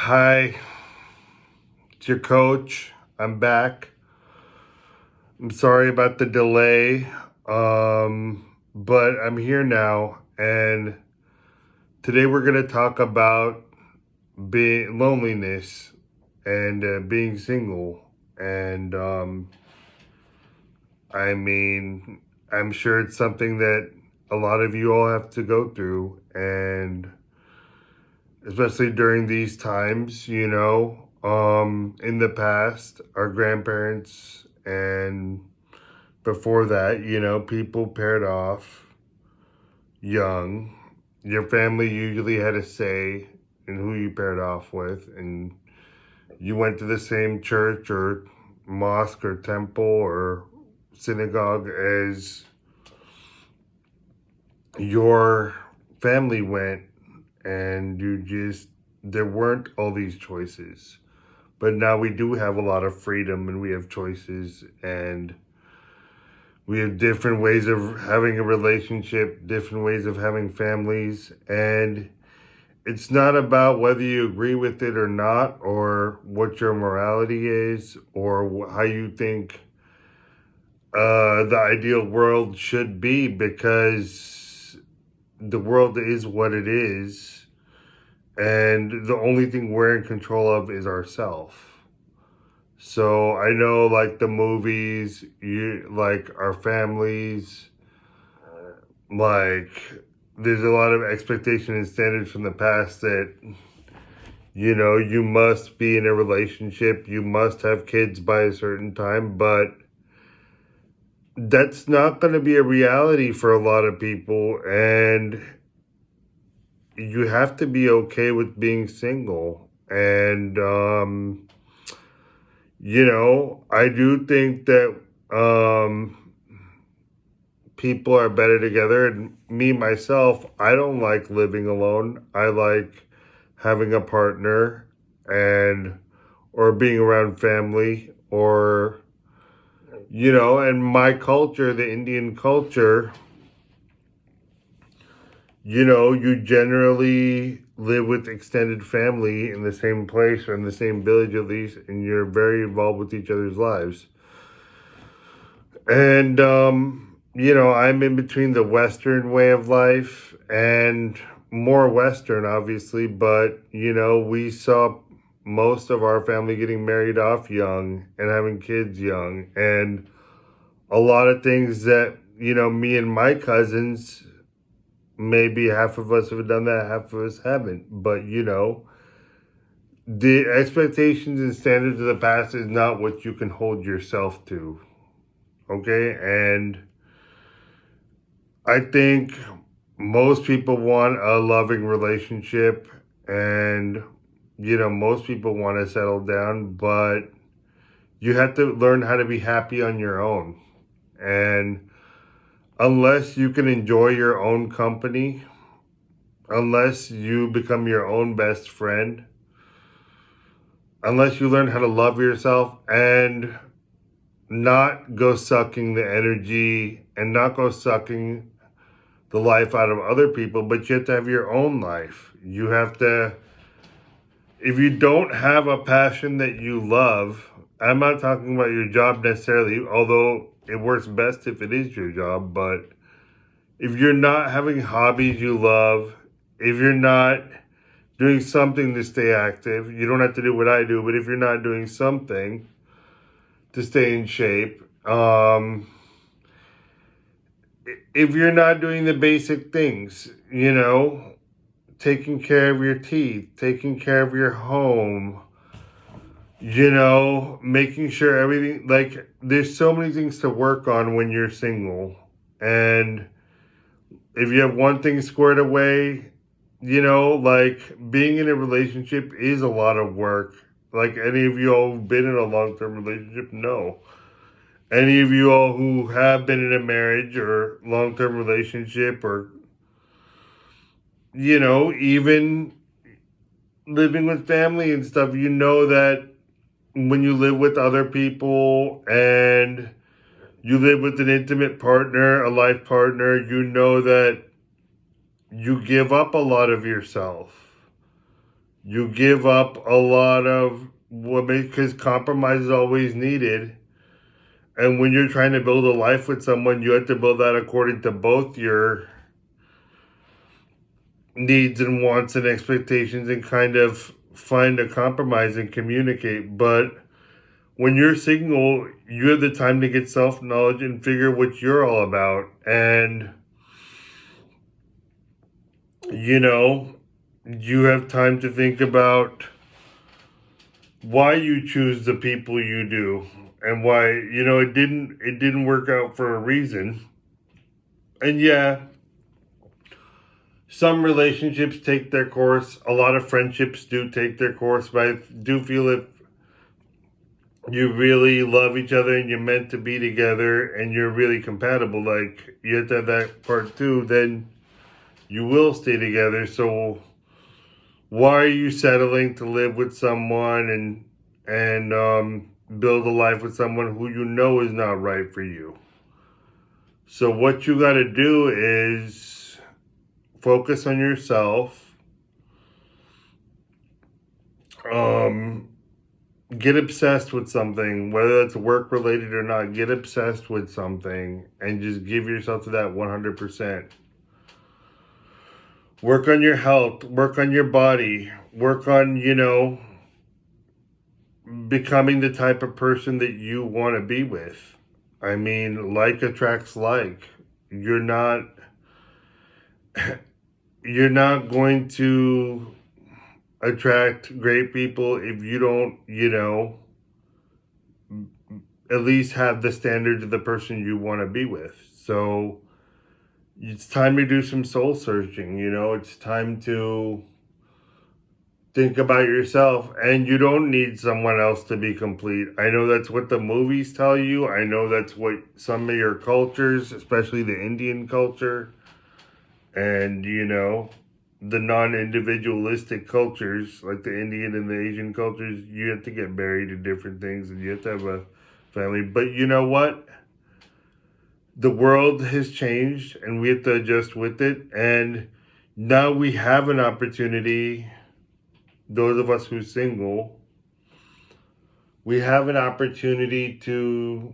Hi, it's your coach. I'm back. I'm sorry about the delay, but I'm here now, and today we're gonna talk about being loneliness and being single. And I mean, I'm sure it's something that a lot of you all have to go through, and especially during these times, in the past, our grandparents and before that, people paired off young. Your family usually had a say in who you paired off with, and you went to the same church or mosque or temple or synagogue as your family went, and there weren't all these choices. But now we do have a lot of freedom and we have choices, and we have different ways of having a relationship, different ways of having families. And it's not about whether you agree with it or not, or what your morality is, or how you think the ideal world should be, because the world is what it is. And the only thing we're in control of is ourselves. So I know, like the movies, like our families, like there's a lot of expectation and standards from the past that, you must be in a relationship, you must have kids by a certain time, but that's not going to be a reality for a lot of people. And you have to be okay with being single. And, I do think that people are better together. And me, myself, I don't like living alone. I like having a partner and, or being around family, or, and my culture, the Indian culture, you generally live with extended family in the same place or in the same village at least, and you're very involved with each other's lives. And, I'm in between the Western way of life and more Western, obviously, but, we saw most of our family getting married off young and having kids young. And a lot of things that, me and my cousins, maybe half of us have done that, half of us haven't. But, the expectations and standards of the past is not what you can hold yourself to. Okay? And I think most people want a loving relationship, and, most people want to settle down, but you have to learn how to be happy on your own. And unless you can enjoy your own company, unless you become your own best friend, unless you learn how to love yourself and not go sucking the energy and not go sucking the life out of other people, but you have to have your own life. You have to, if you don't have a passion that you love, I'm not talking about your job necessarily, although it works best if it is your job, but if you're not having hobbies you love, if you're not doing something to stay active, you don't have to do what I do, but if you're not doing something to stay in shape, if you're not doing the basic things, taking care of your teeth, taking care of your home, making sure everything, like, there's so many things to work on when you're single. And if you have one thing squared away, like being in a relationship is a lot of work. Like, any of you all who've been in a long-term relationship know. Any of you all who have been in a marriage or long-term relationship, or, even living with family and stuff, that when you live with other people and you live with an intimate partner, a life partner, that you give up a lot of yourself. You give up a lot of what because compromise is always needed. And when you're trying to build a life with someone, you have to build that according to both your needs and wants and expectations and kind of find a compromise and communicate. But when you're single, you have the time to get self knowledge and figure what you're all about. And, you know, you have time to think about why you choose the people you do and why, it didn't work out for a reason. And yeah, some relationships take their course. A lot of friendships do take their course, but I do feel if you really love each other and you're meant to be together and you're really compatible, like you have to have that part too, then you will stay together. So why are you settling to live with someone and build a life with someone who you know is not right for you? So what you got to do is focus on yourself. Um, get obsessed with something, whether it's work related or not. Get obsessed with something and just give yourself to that 100%. Work on your health, work on your body, work on, becoming the type of person that you want to be with. I mean, like attracts like. You're not you're not going to attract great people if you don't, at least have the standards of the person you want to be with. So it's time to do some soul searching, it's time to think about yourself, and you don't need someone else to be complete. I know that's what the movies tell you. I know that's what some of your cultures, especially the Indian culture and the non-individualistic cultures like the Indian and the Asian cultures, you have to get married to different things and you have to have a family. But you know what? The world has changed and we have to adjust with it. And now we have an opportunity, those of us who are single, we have an opportunity to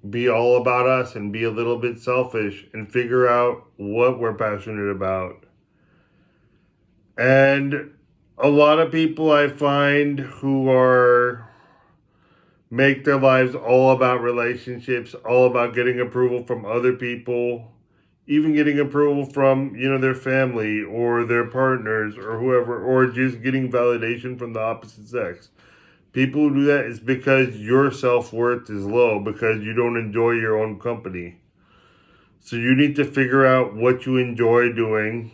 be all about us and be a little bit selfish and figure out what we're passionate about. And a lot of people I find who are make their lives all about relationships, all about getting approval from other people, even getting approval from, their family or their partners or whoever, or just getting validation from the opposite sex. People who do that is because your self-worth is low because you don't enjoy your own company. So you need to figure out what you enjoy doing,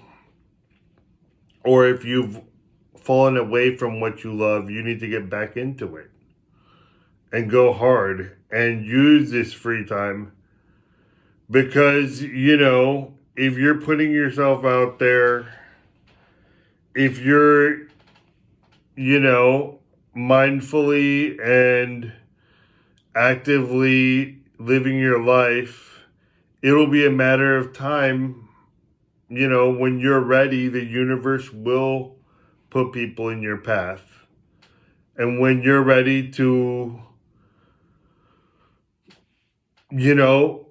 or if you've fallen away from what you love, you need to get back into it and go hard and use this free time because, if you're putting yourself out there, if you're, you know, mindfully and actively living your life, it'll be a matter of time, when you're ready, the universe will put people in your path. And when you're ready to, you know,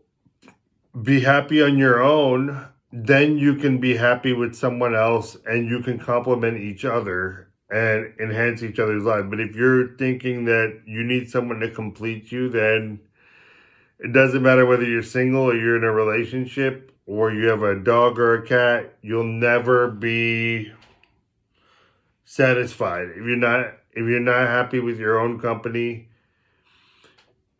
be happy on your own, then you can be happy with someone else and you can complement each other and enhance each other's life. But if you're thinking that you need someone to complete you, then it doesn't matter whether you're single or you're in a relationship or you have a dog or a cat, you'll never be satisfied. If you're not happy with your own company,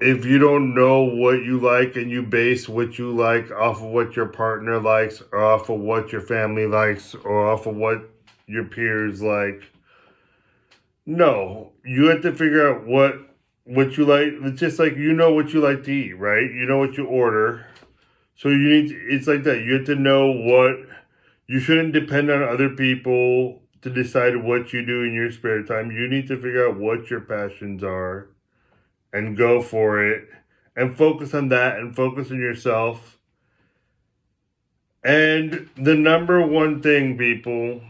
if you don't know what you like and you base what you like off of what your partner likes or off of what your family likes or off of what your peers like, no, you have to figure out what you like. It's just like what you like to eat, right? You know what you order. So it's like that. You have to know what you shouldn't depend on other people to decide what you do in your spare time. You need to figure out what your passions are and go for it and focus on that and focus on yourself. And the number one thing, people,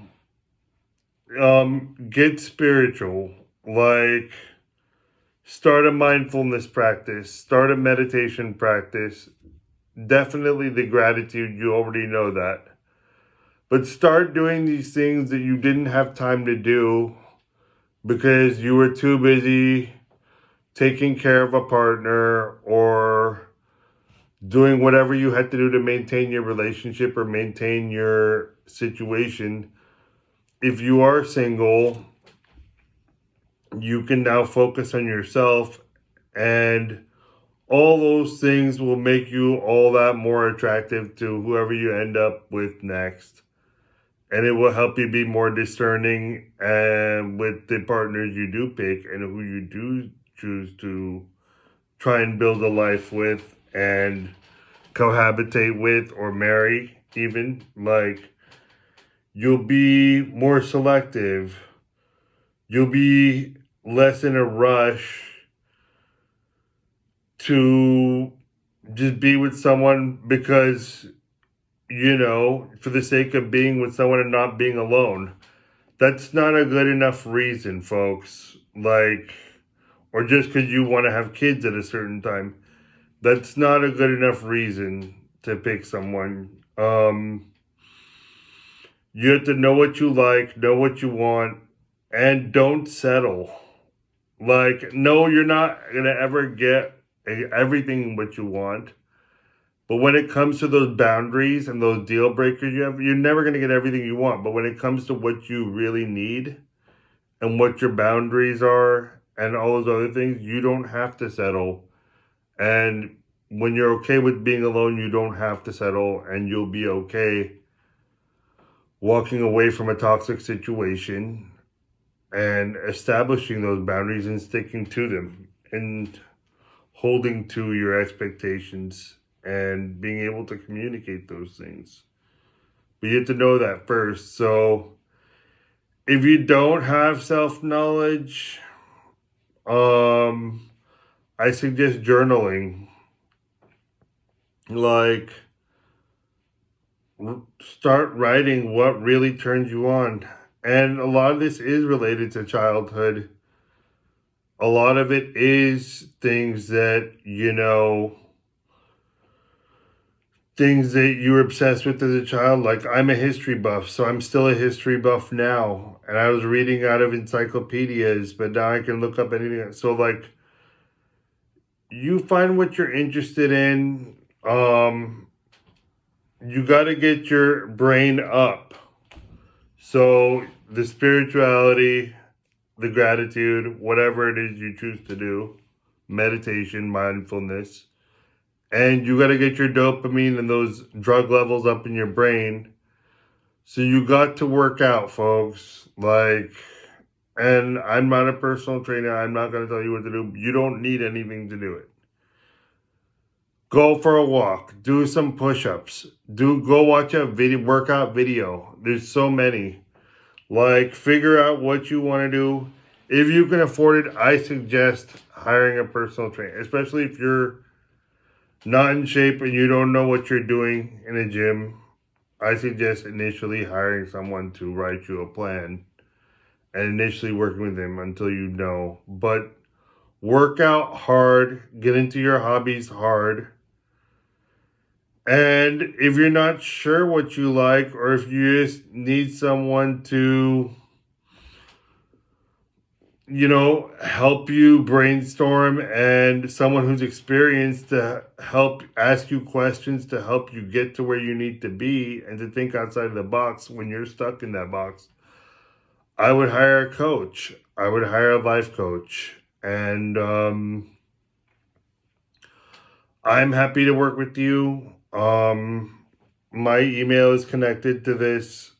get spiritual. Like, start a mindfulness practice, start a meditation practice. Definitely the gratitude, you already know that. But start doing these things that you didn't have time to do because you were too busy taking care of a partner or doing whatever you had to do to maintain your relationship or maintain your situation. If you are single, you can now focus on yourself, and all those things will make you all that more attractive to whoever you end up with next. And it will help you be more discerning and with the partners you do pick and who you do choose to try and build a life with and cohabitate with or marry even. Like, you'll be more selective. You'll be less in a rush to just be with someone because, for the sake of being with someone and not being alone. That's not a good enough reason, folks. Like, or just because you want to have kids at a certain time. That's not a good enough reason to pick someone. You have to know what you like, know what you want, and don't settle. Like, no, you're not going to ever get everything what you want. But when it comes to those boundaries and those deal breakers you have, you're never going to get everything you want. But when it comes to what you really need and what your boundaries are and all those other things, you don't have to settle. And when you're okay with being alone, you don't have to settle, and you'll be okay walking away from a toxic situation and establishing those boundaries and sticking to them and holding to your expectations and being able to communicate those things. But you have to know that first. So if you don't have self-knowledge, I suggest journaling. Like, start writing what really turns you on. And a lot of this is related to childhood. A lot of it is things that, things that you were obsessed with as a child. Like, I'm a history buff, so I'm still a history buff now. And I was reading out of encyclopedias, but now I can look up anything. So, like, you find what you're interested in. You got to get your brain up. So, the spirituality, the gratitude, whatever it is you choose to do, meditation, mindfulness, and you got to get your dopamine and those drug levels up in your brain. So you got to work out, folks. Like, and I'm not a personal trainer. I'm not going to tell you what to do. You don't need anything to do it. Go for a walk. Do some push-ups. Go watch a workout video. There's so many. Like, figure out what you want to do. If you can afford it, I suggest hiring a personal trainer, especially if you're not in shape and you don't know what you're doing in a gym. I suggest initially hiring someone to write you a plan and initially working with them until you know. But work out hard, get into your hobbies hard. And if you're not sure what you like, or if you just need someone to, help you brainstorm and someone who's experienced to help ask you questions to help you get to where you need to be and to think outside of the box when you're stuck in that box, I would hire a coach. I would hire a life coach. And I'm happy to work with you. My email is connected to this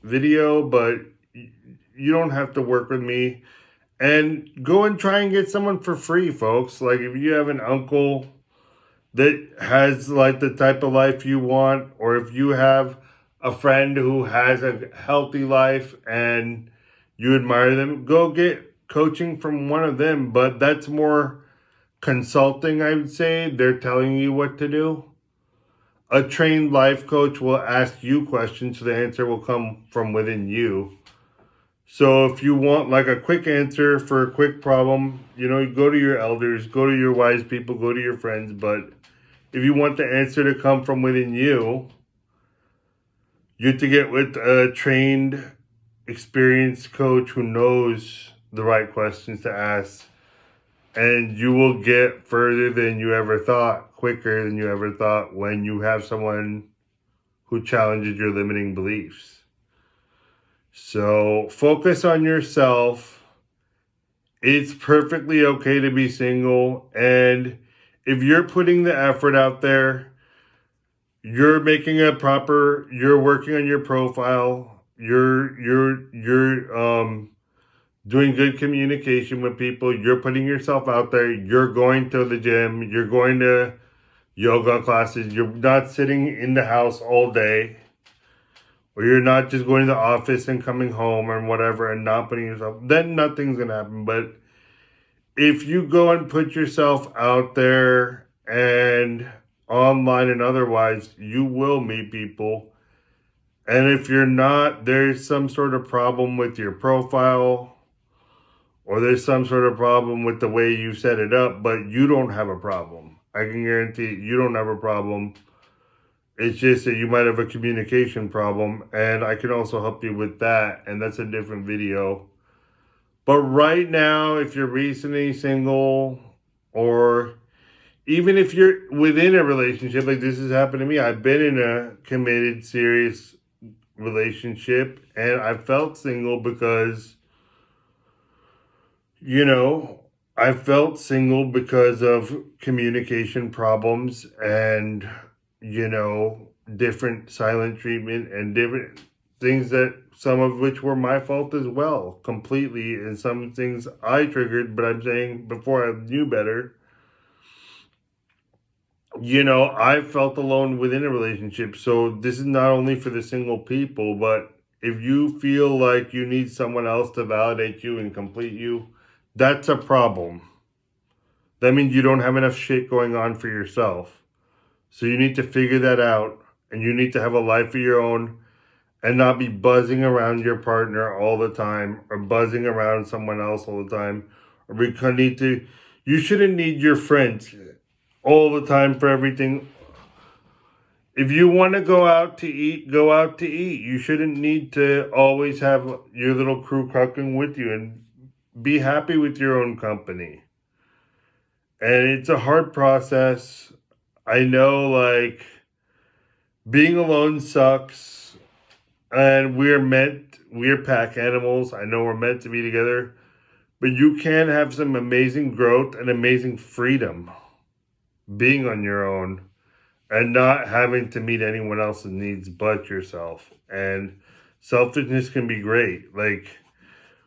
video, but you don't have to work with me. And go and try and get someone for free, folks. Like, if you have an uncle that has like the type of life you want, or if you have a friend who has a healthy life and you admire them, go get coaching from one of them. But that's more consulting, I would say. They're telling you what to do. A trained life coach will ask you questions, so the answer will come from within you. So if you want like a quick answer for a quick problem, you go to your elders, go to your wise people, go to your friends. But if you want the answer to come from within you, you have to get with a trained, experienced coach who knows the right questions to ask. And you will get further than you ever thought, quicker than you ever thought when you have someone who challenges your limiting beliefs. So focus on yourself. It's perfectly okay to be single. And if you're putting the effort out there, you're you're working on your profile, you're doing good communication with people, you're putting yourself out there, you're going to the gym, you're going to yoga classes, you're not sitting in the house all day, or you're not just going to the office and coming home and whatever and not putting yourself, then nothing's gonna happen. But if you go and put yourself out there and online and otherwise, you will meet people. And if you're not, there's some sort of problem with your profile, or there's some sort of problem with the way you set it up, but you don't have a problem. I can guarantee you don't have a problem. It's just that you might have a communication problem, and I can also help you with that, and that's a different video. But right now, if you're recently single, or even if you're within a relationship, like this has happened to me, I've been in a committed, serious relationship, and I felt single because, I felt single because of communication problems and, different silent treatment and different things that some of which were my fault as well, completely. And some things I triggered, but I'm saying before I knew better, I felt alone within a relationship. So this is not only for the single people, but if you feel like you need someone else to validate you and complete you, that's a problem. That means you don't have enough shit going on for yourself. So you need to figure that out, and you need to have a life of your own and not be buzzing around your partner all the time, or buzzing around someone else all the time. Or you shouldn't need your friends all the time for everything. If you want to go out to eat, go out to eat. You shouldn't need to always have your little crew cooking with you, and be happy with your own company. And it's a hard process. I know, like, being alone sucks, and we're pack animals. I know we're meant to be together, but you can have some amazing growth and amazing freedom being on your own and not having to meet anyone else's needs but yourself. And selfishness can be great. Like,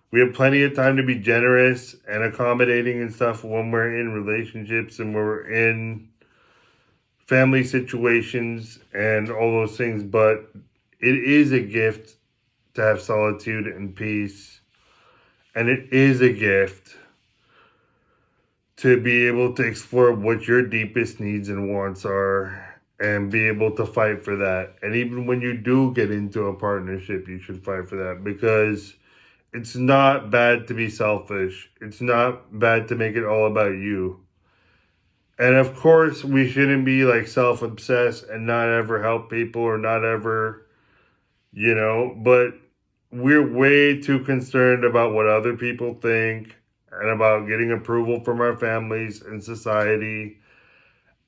we have plenty of time to be generous and accommodating and stuff when we're in relationships and we're in family situations and all those things. But it is a gift to have solitude and peace. And it is a gift to be able to explore what your deepest needs and wants are and be able to fight for that. And even when you do get into a partnership, you should fight for that, because it's not bad to be selfish. It's not bad to make it all about you. And of course, we shouldn't be like self-obsessed and not ever help people or not ever, but we're way too concerned about what other people think and about getting approval from our families and society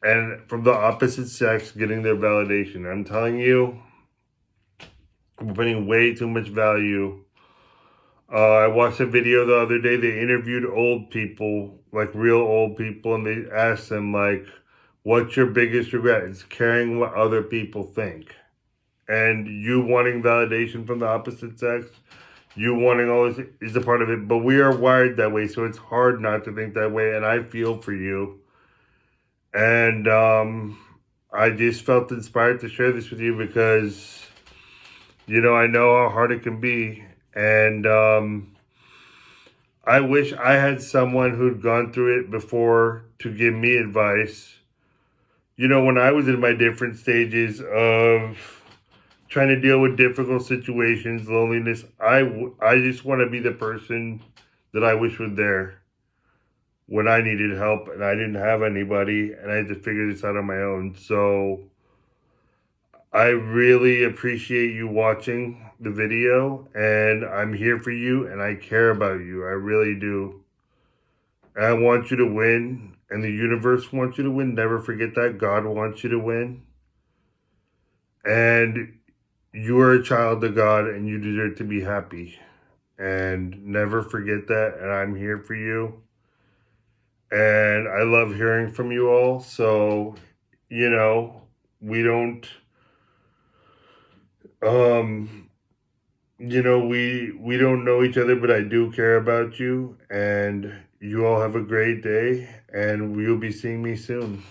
and from the opposite sex getting their validation. I'm telling you, we're putting way too much value. I watched a video the other day. They interviewed old people, like real old people, and they asked them, like, what's your biggest regret? It's caring what other people think. And you wanting validation from the opposite sex, you wanting all this is a part of it. But we are wired that way, so it's hard not to think that way. And I feel for you. And I just felt inspired to share this with you because, I know how hard it can be. And I wish I had someone who'd gone through it before to give me advice. When I was in my different stages of trying to deal with difficult situations, loneliness. I just want to be the person that I wish was there when I needed help and I didn't have anybody and I had to figure this out on my own. So I really appreciate you watching the video, and I'm here for you and I care about you. I really do. And I want you to win, and the universe wants you to win. Never forget that. God wants you to win. And you are a child of God and you deserve to be happy. And never forget that. And I'm here for you. And I love hearing from you all. So, you know, we don't um we don't know each other, but I do care about you, and you all have a great day, and you'll be seeing me soon.